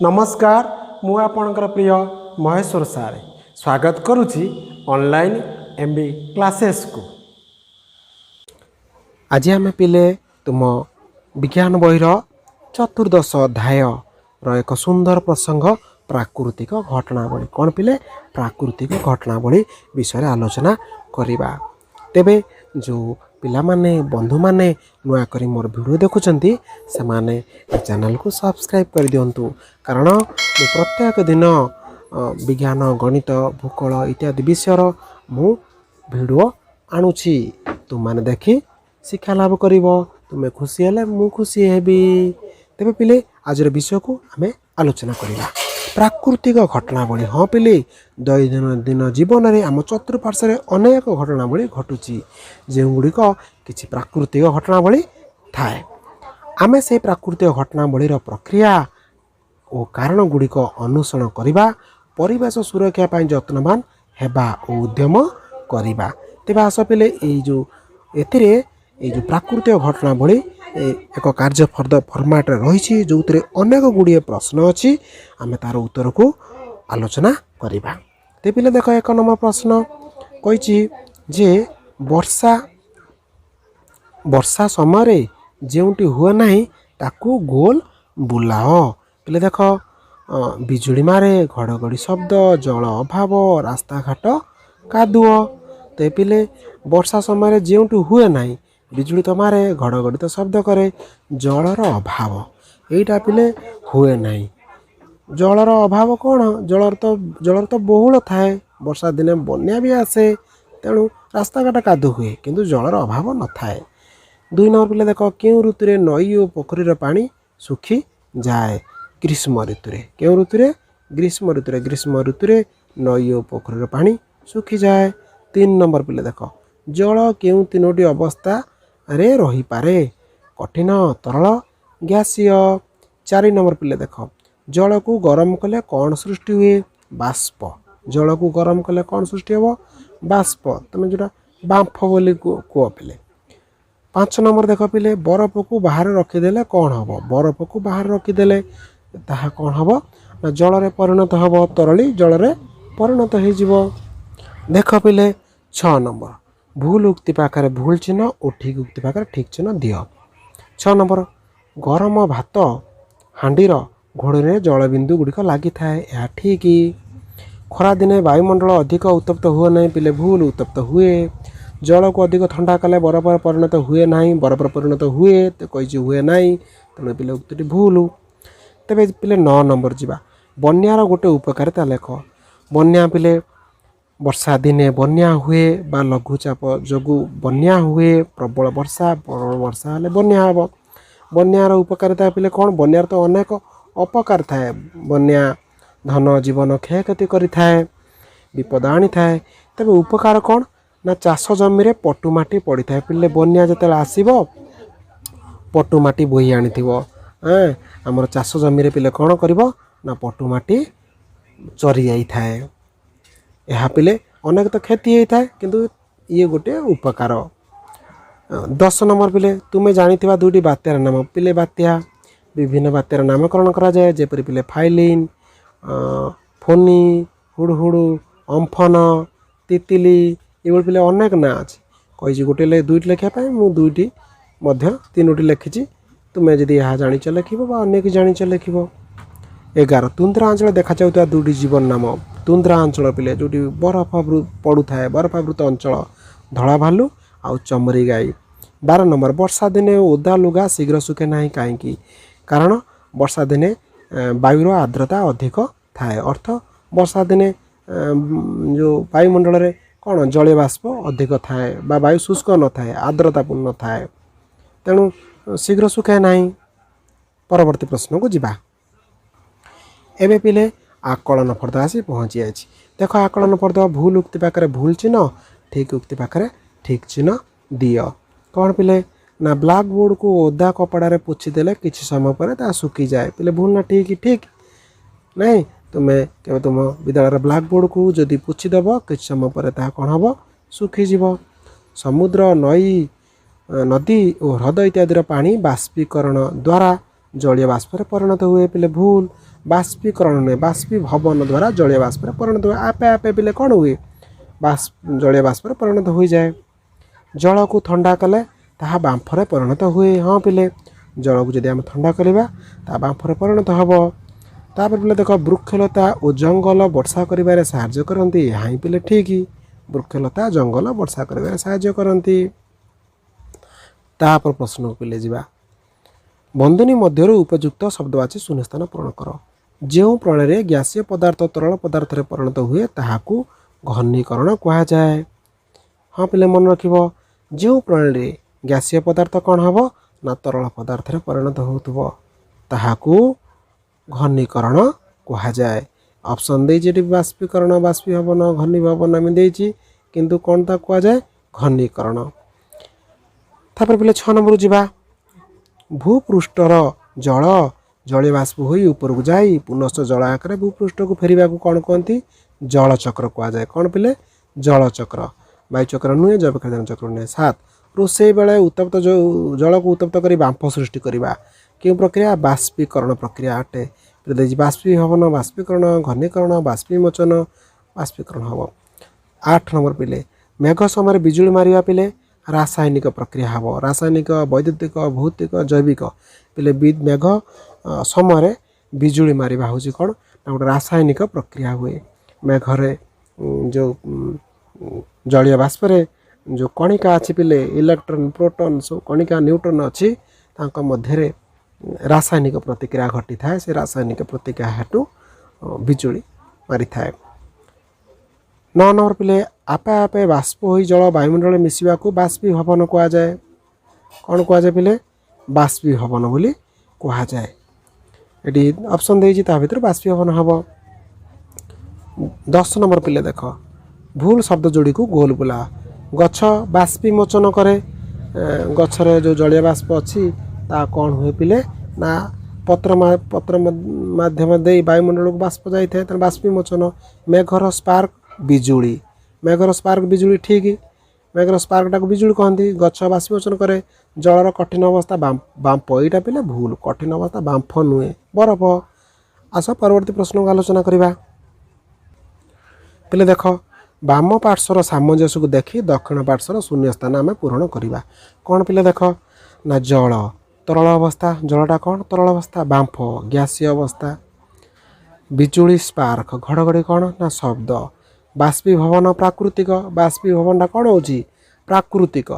नमस्कार मु आपणकर प्रिय महेश्वर सार स्वागत करुच्ची ऑनलाइन एमबी क्लासेस को। आज आम पिले तुम विज्ञान बहिर चतुर्दश अध्याय एक सुंदर प्रसंग प्राकृतिक घटनावली कौन पिले प्राकृतिक घटनावली विषय आलोचना करिबा। तेबे जो पिला माने बंधु माने नुआ करी मोर वीडियो देखुचंती से माने चैनल को सब्सक्राइब कर दियंतु कारण मु प्रत्येक दिन विज्ञान गणित भूगोल इत्यादि विषय मु वीडियो आणुछि तुम माने देखि शिक्षा लाभ करिवो तुमे खुशी हेले मु खुशी हेबी। तेबे पिले आज विषय को आमे आलोचना करिबा प्राकृतिक घटनावली। हाँ पिले दैनंदिन जीवन में आम चतुर्पार्श्व अनेक घटनावली घटुची जो गुड़िक किसी प्राकृतिक घटनावली थाए। आमे से प्राकृतिक घटनावलीर प्रक्रिया और कारण गुड़िक अनुसरण करिबा परिवेश सुरक्षा पाई यत्नवान हेबा और उद्यम करिबा। तेबे आस पिले ये जो प्राकृतिक घटनावली एक कार्य फॉर्मेट रही जो अनेक गुड़िए प्रश्न अच्छी आम तार उत्तर को आलोचना करिबा। ते पिले देख एक नंबर प्रश्न कही जे वर्षा समय जोटी हुए ना ताकू गोल बुलाओ। पिले देख बिजुली मारे घड़घड़ी शब्द जल अभाव रास्ता घाट कादुओ। ते पिले वर्षा समय जोटी हुए ना बिजुली तो मारे घड़घड़ी तो शब्द करे जलर अभाव यहीटा पिले हुए ना। जलर अभाव कौन जलर तो बहुल थाए वर्षा दिने बन्या भी आसे तेणु रास्ता घाट कादु हुए किंतु जलर अभाव न थाए। 2 नंबर पिले देख क्यों ऋतु नई और पोखरीर पानी सुखी जाए ग्रीष्म ऋतु क्यों ऋतु ग्रीष्म ऋतु नई और पोखरीर पानी सुखी जाए। 3 नंबर पिले देख जल क्यों 3टी अवस्था रे रही पारे कठिन तरल गैसीय। 4 नंबर पिले देख जल को गरम कले कौन सृष्टि हुए बाष्प। जल को गरम कले कौन सृष्टि हो बाष्प तुम जोटा बांफ बोली कह पिले। 5 नंबर देख पिले बरफ को बाहर रखीदे कौन हम बरफ को बाहर रखीदे ताहा कौन हम ना जल रे परिणत हम तरली जल रे परिणत हो। देख पिले 6 नंबर भूल उक्ति पाखे भूल चिन्ह और ठीक उक्ति पाखे ठीक चिन्ह दियो। 6 नंबर गरम भात हांडीर घोड़े जल बिंदु गुड़िक लगी थाए यह ठीक। खरा दिने वायुमंडल अधिक उत्तप्त हुए ना पिले भूल उत्तप्त हुए। जल को अधिक ठंडा कले बरफ परिणत हुए ना बरफ परिणत हुए तो कही हुए ना तेणु पिले उक्ति भूल। तेरे पिले 9 नंबर जावा बन्यार गोटे उपकारिता लेख। बन्या पिले वर्षा दिने बन्या हुए बा लघुचाप जोगु बन्या हुए प्रबल वर्षा हेले बन्या हम। बन्यार उपकारिता पिले कौन बन्यार तो अनेक अपकार थाए बन्या धन जीवन क्षयक्षति करि थाए विपद आनी थाए। तेबे उपकार कौन ना चाष जमी रे पटुमाटी पड़ी थाए पिले बन्या जते आसीबो पटुमाटी बोही आनी थिबो हमर चाष जमी रे पिले कौन करिवो ना पटुमाटी चरी जाई थाए यह पिले अनेक तो क्षति होता है किंतु ये गोटे उपकार। 10 नंबर पिले तुम्हें जानिथिबा 2टी बात्यार नाम पिले बात्या विभिन्न बात्यार नामकरण करा जाए जेपरि पिले फाइलिन फोनी हुड़हुड़ू अम्फन तितिली ये पिले अनेक ना अच्छे कही गोटे 2टी लेखापी मु 2टी 3टी लिखी तुम्हें जदि यह जाच लिख अनेक जाच लिख। 11 तुंद्रा अंचल देखा जाता 2टी जीवन नाम तुंद्रा अंचल पिले जो बरफ पड़ू थाए बरफावृत अंचल धड़ा भालू आउ चमरी गाई। 12 नंबर वर्षा दिने ओदा लुगा शीघ्र सुखे ना कहीं कारण वर्षा दिने वायुर आर्द्रता अधिक थाए अर्थ वर्षा दिने जो वायुमंडल रे कौन जलीय बाष्प अधिक थाए बा वायु शुष्क न थाए आर्द्रतापूर्ण थाए तेणु शीघ्र सुखे ना। परवर्ती प्रश्न को जिबा एबे पिले आकलन फर्द आसी पहुँची जाए। देख आकलन फर्द भूल उक्ति पाखे भूल चिन्ह ठीक उक्ति पाखे ठीक चिन्ह दियो। कौन पिले ना ब्लैक बोर्ड को ओदा कपड़ा रे पोछि देले किछि समय पर ता सुखी जाए पिले भूल ना ठीक नहीं तुम्हें केवल तुम विद्यालय ब्लैक बोर्ड को जदि पोछि देव किछि समय पर ता कौन हम सुखी जीव। समुद्र नई नदी और ह्रद इत्यादि पानी बाष्पीकरण द्वारा जलीय बाष्प परिणत हुए पिले भूल बाष्पीकरण नुहे बाष्पीभवन द्वारा जलीय बाष्प परिणत हुए आपे आपे पिले कौन हुए जलीय बाष्प परिणत हो जाए जल को ठंडा कले ताहा बांफरे परिणत हुए हाँ पिले जल को जदि आम ठंडा करवा ता बांफरे परिणत हम तापर पिले देख वृक्षलता और जंगल वर्षा कर साहाय्य करती यहाँ पिले ठीक वृक्षलता जंगल वर्षा कर साहाय्य करती तापर प्रश्न पिले जा बंधनी मध्य उपयुक्त शब्दवाची शून्यस्थान पूरण कर जो प्रणाली गैसीय पदार्थ तरल पदार्थ परिणत हुए ताहाकू घनीकरण कह जाए हाँ पिले मन रख जो प्रणाली गैसीय पदार्थ कौन हम ना तरल पदार्थ परिणत हो ताहाकू घनीकरण कह जाए ऑप्शन देती बाष्पीकरण बाष्पीभवन घनीभवन एम देती किंतु कौन ता कह जाए घनीकरण तापर पिले 6 नंबर जा भूपृष्ठर जल जलीय बाष्प हो ऊपर को जाई पुनश्च जल आकार भूपृष्ठ को फेरवा को कौन कहती जलचक्र कह जाए कौन पिले जलचक्र वायुचक्र नुहे जैविक चक्र नुहे 7 रोषे बेले उत्तप्त जो जल को उत्तप्त कर बांफ सृष्टि करवा क्यों प्रक्रिया बाष्पीकरण प्रक्रिया अटे बाष्पीभवन बाष्पीकरण घनीकरण बाष्पीमोचन बाष्पीकरण हम 8 नंबर पिले मेघ समय बिजुली मारिया पिले रासायनिक प्रक्रिया हम रासायनिक वैद्युतिक भौतिक जैविक पिले मेघ समय बिजुली मारिबा होची कौन ना गोटे रासायनिक प्रक्रिया हुए मेघरे जो जलीय बाष्प जो कणिका अच्छी पिले इलेक्ट्रॉन प्रोटॉन सब कणिका न्यूट्रॉन अच्छी तांका मध्य रासायनिक प्रतिक्रिया घटी थाए से रासायनिक प्रतिक्रिया हेतु बिजुली मारी थाए 9 नंबर पिले आपे आपे बाष्प हो जल वायुमंडल मिसवा को बाष्पीभवन कह जाए कौन कह जाए पिले बाष्पीभवन बोली कह जाए ये ऑप्शन देती भर बाष्पीभवन हम 10 नंबर पिले देख भूल शब्द जोड़ी को गोल बुला गछ बाष्पीमोचन करे गछरे जो जलीय बाष्प अच्छी ता कौन हुए पिले ना पत्र माध्यम दे वायुमंडल को बाष्प जाए बाष्पीमोचन मेघर स्पार्क बिजुली मेघर स्पार्क बिजुली ठीक मेघर स्पार्क टाक बिजुली कहती गछ बाष्पीमोचन करे जलर कठिन अवस्था बांफ यहाँ पिले भूल कठिन अवस्था बांफ नुहे बरफ आस परवर्ती प्रश्न को आलोचना करवा पिले देख बाम पार्श्वर सामंजस्य को देखी दक्षिण पार्श्वर शून्य स्थान आम पूरण करवा कौन पिले देख ना जल तरल अवस्था जलटा कौन तरल अवस्था बांफ गैसीय अवस्था बिजुली स्पार्क घड़घड़ी कौन ना शब्द बाष्पीभवन प्राकृतिक बाष्पीभवनटा कौन हो प्राकृतिक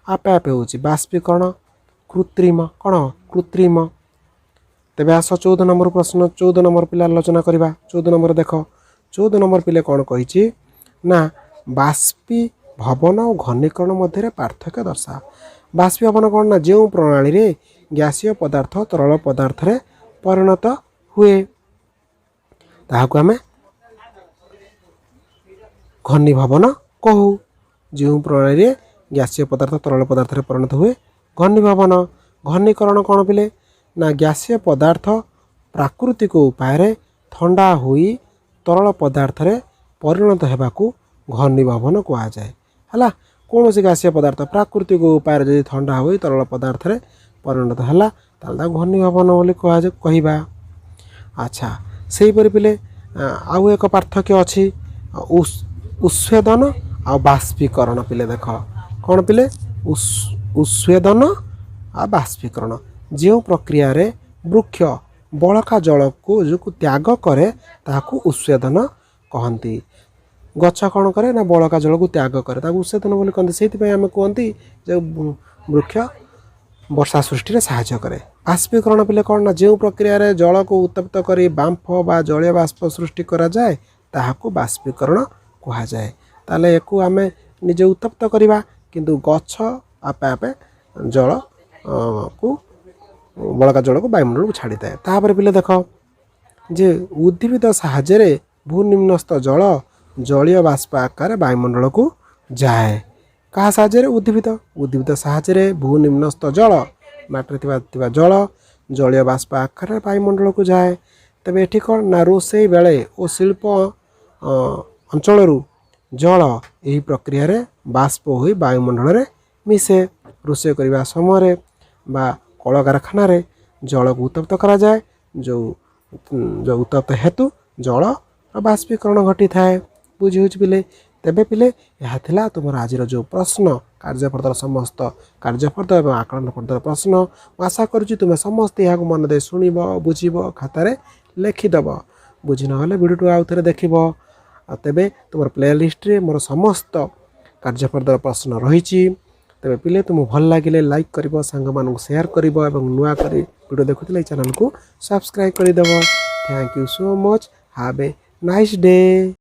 आपे आपे हो बाष्पीकरण कृत्रिम कौन कृत्रिम तेज आस 14 नंबर प्रश्न 14 नंबर पिला आलोचना करवा 14 नंबर देख 14 नंबर पिले कौन कही ना बाष्पीभवन और घनीकरण मध्य पार्थक्य दर्शा बाष्पीभवन कौन ना जो प्रणाली रे गैसीय पदार्थ तरल पदार्थ रे परिणत हुए ताहाको आमे घनीभवन कहू जो प्रणाली रे गैसीय पदार्थ तरल पदार्थ रे परिणत हुए घनीभवन घनीकरण कौन पिले ना गैसीय पदार्थ प्राकृतिक उपाय रे ठंडा हुई तरल पदार्थ रे परिणत होगाकू घनीभवन कह जाए है कौन सी गैसीय पदार्थ प्राकृतिक उपाय रे ठंडा हुई तरल पदार्थ रे परिणत है घनीभवन बोली कहवा अच्छा से पिले आउ एक पार्थक्य अच्छी उस्वेदन आ बाष्पीकरण पिले देख कौन पिले उस्वेदन आ बाष्पीकरण जो प्रक्रिया रे वृक्ष बड़का जल को जो त्याग करे ताकू उस्वेदन कहती गछ कौन करे ना बड़का जल को त्याग करे उस्वेदन बोली कहते से आम कहती जो वृक्ष वर्षा सृष्टि साहाय्य करे बाष्पीकरण पिले कौन ना जो प्रक्रिया रे जल को उत्तप्त करी बांफ बा जलीय बाष्प सृष्टि करा जाए ताहाकू बाष्पीकरण कह जाए ताले एको आमे निजे उत्तप्त करवा किंतु गछ आपे आपे जल को बड़का जल को वायुमंडल को छाड़ी थाए तापर पिले देख जे उद्भिद साहाय्य भूनिम्नस्थ जल जलीय बाष्प आकार वायुमंडल को जाए क्या साहाय्य उद्भिद उद्भिद साहाय्य भूनिम्नस्थ जल माटी जल जलीय बाष्प आकार वायुमंडल को जाए तेज ये कौन ना रोषे बेले और शिल्प अंचल जल यही प्रक्रिया रे बाष्प हो वायुमंडल रे मिसे रोषे करने समय बा कल कारखाना जल को उत्तप्त करा जाए जो जो उत्तप्त हेतु जल बाष्पीकरण घटी थाए बुझी होची पिले तेबे पिले यह थिला तुमर आज जो प्रश्न कार्यपद्धर समस्त कार्यपद्ध और आकलन पद्धर प्रश्न आशा करुच्ची तुम्हें समस्त यहाँ मन दे शुणव बुझब खातार लेखिदेव बुझी ना भिडियो आउ थे देख तेबे तुम प्ले लिस्ट रे मोर समस्त कार्यपद्धर प्रश्न रही तेबे पिले तुम भल लगे लाइक कर सांग मानू शेयर कर नुआ कर वीडियो देखुले चैनल को सब्सक्राइब करदेव thank you so much have a nice day.